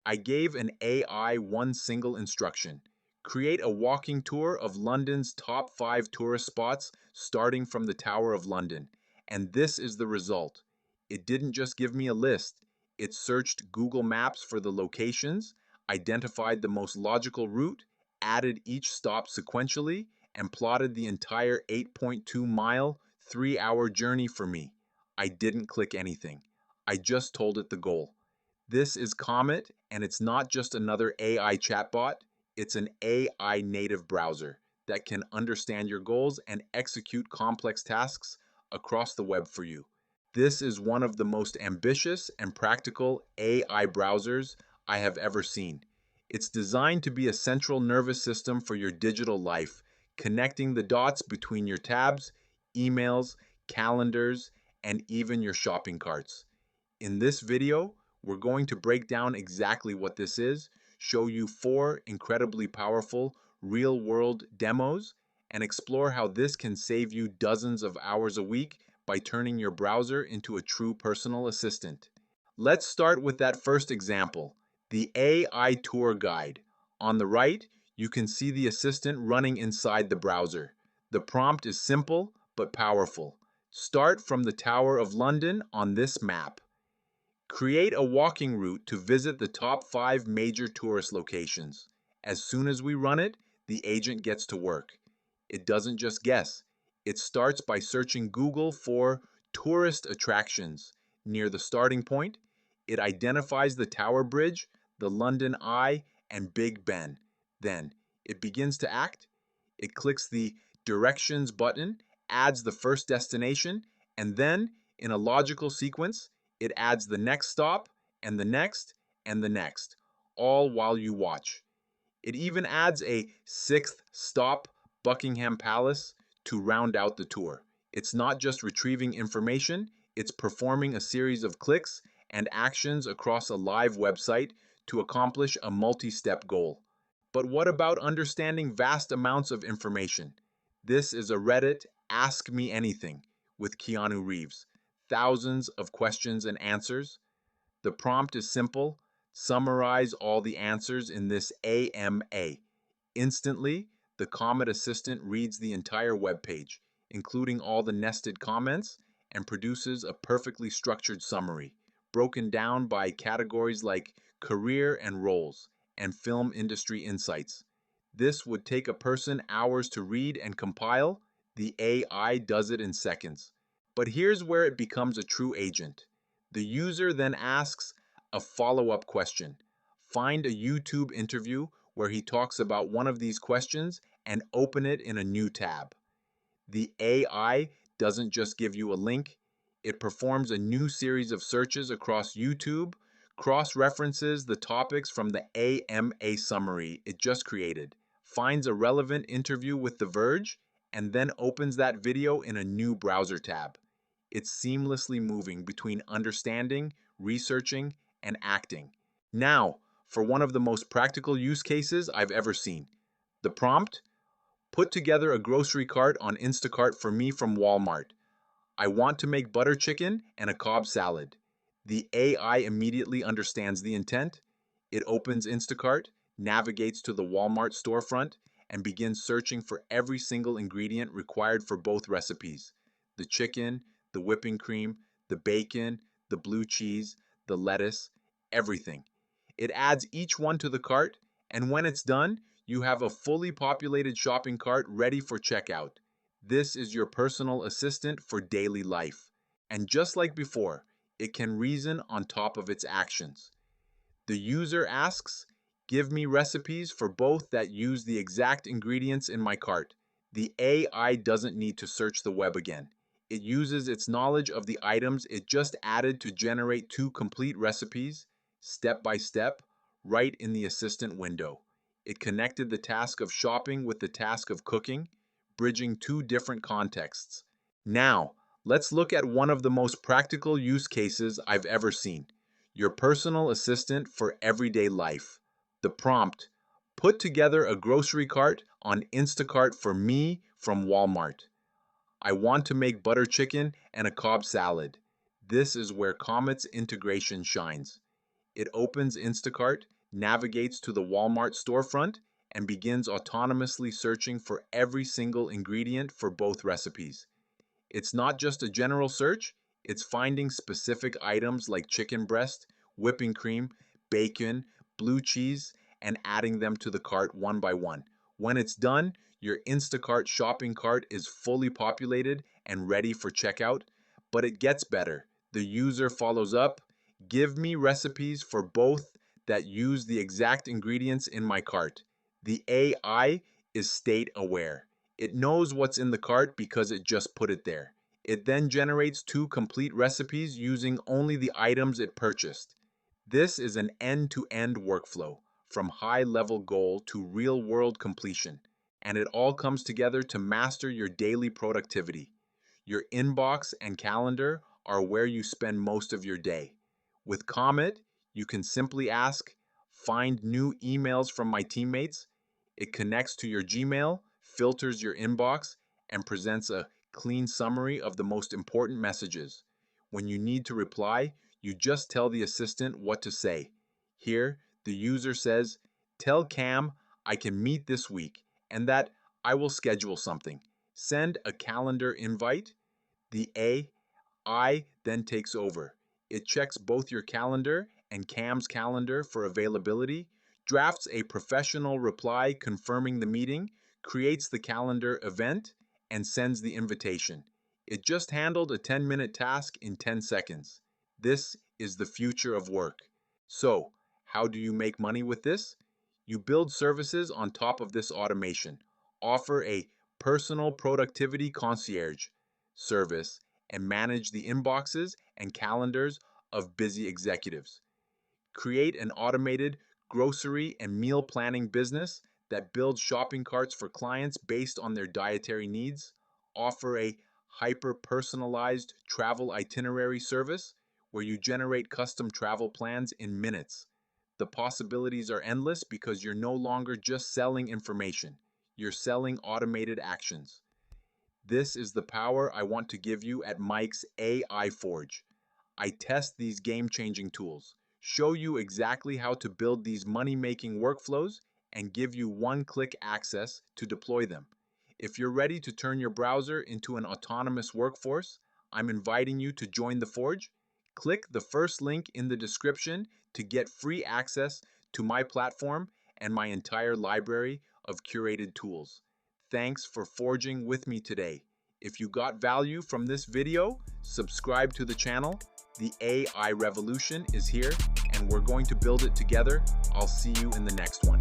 I gave an AI one single instruction: create a walking tour of London's top 5 tourist spots starting from the Tower of London. And this is the result. It didn't just give me a list, it searched Google Maps for the locations, identified the most logical route, added each stop sequentially, and plotted the entire 8.2-mile, 3-hour journey for me. I didn't click anything. I just told it the goal. This is Comet, and it's not just another AI chatbot, it's an AI native browser that can understand your goals and execute complex tasks across the web for you. This is one of the most ambitious and practical AI browsers I have ever seen. It's designed to be a central nervous system for your digital life, connecting the dots between your tabs, emails, calendars, and even your shopping carts. In this video, we're going to break down exactly what this is, show you 4 incredibly powerful real-world demos, and explore how this can save you dozens of hours a week by turning your browser into a true personal assistant. Let's start with that first example, the AI Tour Guide. On the right, you can see the assistant running inside the browser. The prompt is simple but powerful. Start from the Tower of London on this map. Create a walking route to visit the top 5 major tourist locations. As soon as we run it, the agent gets to work. It doesn't just guess. It starts by searching Google for tourist attractions. Near the starting point, it identifies the Tower Bridge, the London Eye, and Big Ben. Then, it begins to act. It clicks the Directions button, adds the first destination, and then, in a logical sequence, it adds the next stop, and the next, and the next, all while you watch. It even adds a 6th stop, Buckingham Palace, to round out the tour. It's not just retrieving information, it's performing a series of clicks and actions across a live website to accomplish a multi-step goal. But what about understanding vast amounts of information? This is a Reddit Ask Me Anything with Keanu Reeves. Thousands of questions and answers. The prompt is simple: summarize all the answers in this AMA. Instantly, the Comet Assistant reads the entire web page, including all the nested comments, and produces a perfectly structured summary, broken down by categories like career and roles, and film industry insights. This would take a person hours to read and compile. The AI does it in seconds. But here's where it becomes a true agent. The user then asks a follow-up question. Find a YouTube interview where he talks about one of these questions and open it in a new tab. The AI doesn't just give you a link, it performs a new series of searches across YouTube, cross-references the topics from the AMA summary it just created, finds a relevant interview with The Verge, and then opens that video in a new browser tab. It's seamlessly moving between understanding, researching, and acting. Now, for one of the most practical use cases I've ever seen. The prompt: put together a grocery cart on Instacart for me from Walmart. I want to make butter chicken and a Cobb salad. The AI immediately understands the intent. It opens Instacart, navigates to the Walmart storefront, and begins searching for every single ingredient required for both recipes: the chicken, the whipping cream, the bacon, the blue cheese, the lettuce, everything. It adds each one to the cart, and when it's done, you have a fully populated shopping cart ready for checkout. This is your personal assistant for daily life. And just like before, it can reason on top of its actions. The user asks, give me recipes for both that use the exact ingredients in my cart. The AI doesn't need to search the web again. It uses its knowledge of the items it just added to generate 2 complete recipes, step by step, right in the assistant window. It connected the task of shopping with the task of cooking, bridging 2 different contexts. Now, let's look at one of the most practical use cases I've ever seen: your personal assistant for everyday life. The prompt: put together a grocery cart on Instacart for me from Walmart. I want to make butter chicken and a Cobb salad. This is where Comet's integration shines. It opens Instacart, navigates to the Walmart storefront, and begins autonomously searching for every single ingredient for both recipes. It's not just a general search, it's finding specific items like chicken breast, whipping cream, bacon, blue cheese, and adding them to the cart one by one. When it's done, your Instacart shopping cart is fully populated and ready for checkout. But it gets better. The user follows up, give me recipes for both that use the exact ingredients in my cart. The AI is state aware. It knows what's in the cart because it just put it there. It then generates two complete recipes using only the items it purchased. This is an end-to-end workflow, from high-level goal to real-world completion, and it all comes together to master your daily productivity. Your inbox and calendar are where you spend most of your day. With Comet, you can simply ask, find new emails from my teammates. It connects to your Gmail, filters your inbox, and presents a clean summary of the most important messages. When you need to reply, you just tell the assistant what to say. Here, the user says, tell Cam I can meet this week and that I will schedule something. Send a calendar invite. The AI then takes over. It checks both your calendar and Cam's calendar for availability, drafts a professional reply confirming the meeting, creates the calendar event, and sends the invitation. It just handled a 10-minute task in 10 seconds. This is the future of work. So, how do you make money with this? You build services on top of this automation. Offer a personal productivity concierge service and manage the inboxes and calendars of busy executives. Create an automated grocery and meal planning business that builds shopping carts for clients based on their dietary needs. Offer a hyper-personalized travel itinerary service where you generate custom travel plans in minutes. The possibilities are endless because you're no longer just selling information. You're selling automated actions. This is the power I want to give you at Mike's AI Forge. I test these game-changing tools, show you exactly how to build these money-making workflows, and give you one-click access to deploy them. If you're ready to turn your browser into an autonomous workforce, I'm inviting you to join the Forge. Click the first link in the description to get free access to my platform and my entire library of curated tools. Thanks for forging with me today. If you got value from this video, subscribe to the channel. The AI revolution is here, and we're going to build it together. I'll see you in the next one.